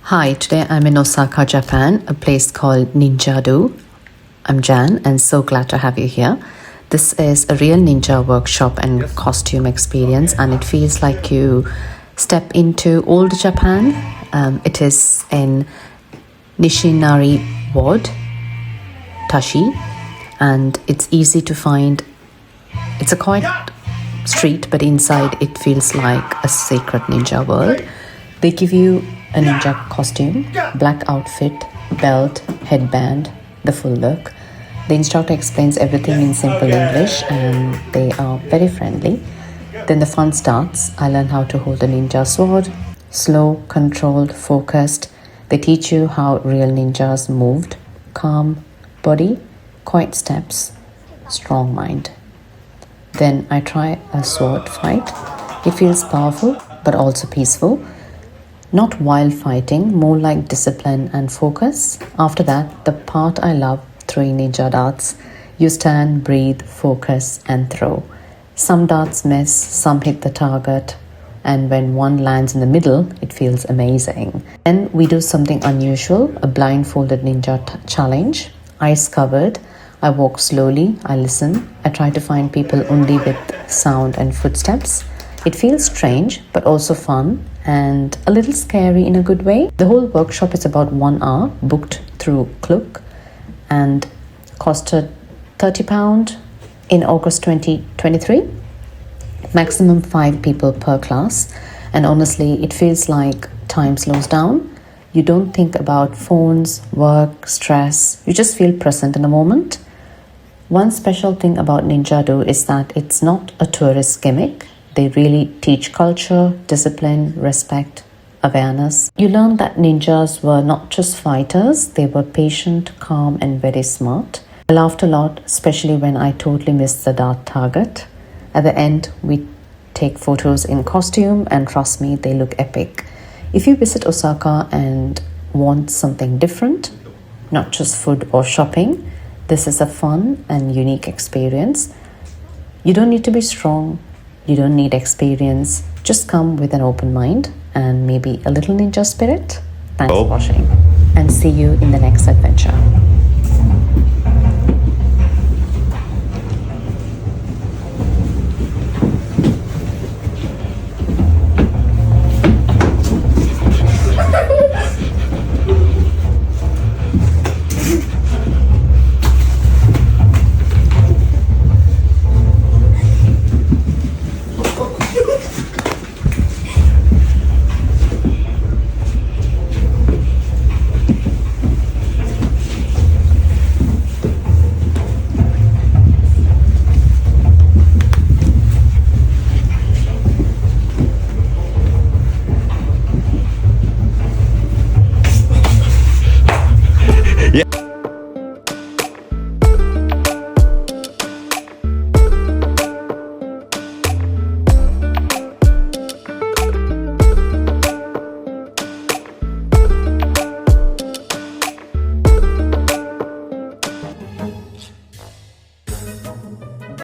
Hi, today I'm in Osaka, Japan, a place called Ninja-do. I'm Jan and so glad to have you here. This is a real ninja workshop and costume experience, and it feels like you step into old Japan. It is in Nishinari Ward, Taishi, and it's easy to find. It's a quiet street, but inside it feels like a secret ninja world. They give you a ninja costume, black outfit, belt, headband, the full look. The instructor explains everything in simple English and they are very friendly. Then the fun starts. I learn how to hold a ninja sword, slow, controlled, focused. They teach you how real ninjas moved, calm body, quiet steps, strong mind. Then I try a sword fight. It feels powerful but also peaceful. Not while fighting, more like discipline and focus. After that, the part I love, throwing ninja darts. You stand, breathe, focus, and throw. Some darts miss, some hit the target, and when one lands in the middle, it feels amazing. Then we do something unusual, a blindfolded ninja challenge. Eyes covered, I walk slowly, I listen. I try to find people only with sound and footsteps. It feels strange, but also fun and a little scary in a good way. The whole workshop is about 1 hour, booked through Klook, and costed £30 in August 2023. Maximum 5 people per class, and honestly, it feels like time slows down. You don't think about phones, work, stress. You just feel present in the moment. One special thing about Ninja-do is that it's not a tourist gimmick. They really teach culture, discipline, respect, awareness. You learn that ninjas were not just fighters, they were patient, calm, and very smart. I laughed a lot, especially when I totally missed the dart target. At the end, we take photos in costume, and trust me, they look epic. If you visit Osaka and want something different, not just food or shopping, this is a fun and unique experience. You don't need to be strong. You don't need experience. Just come with an open mind and maybe a little ninja spirit. Thanks for watching and see you in the next adventure.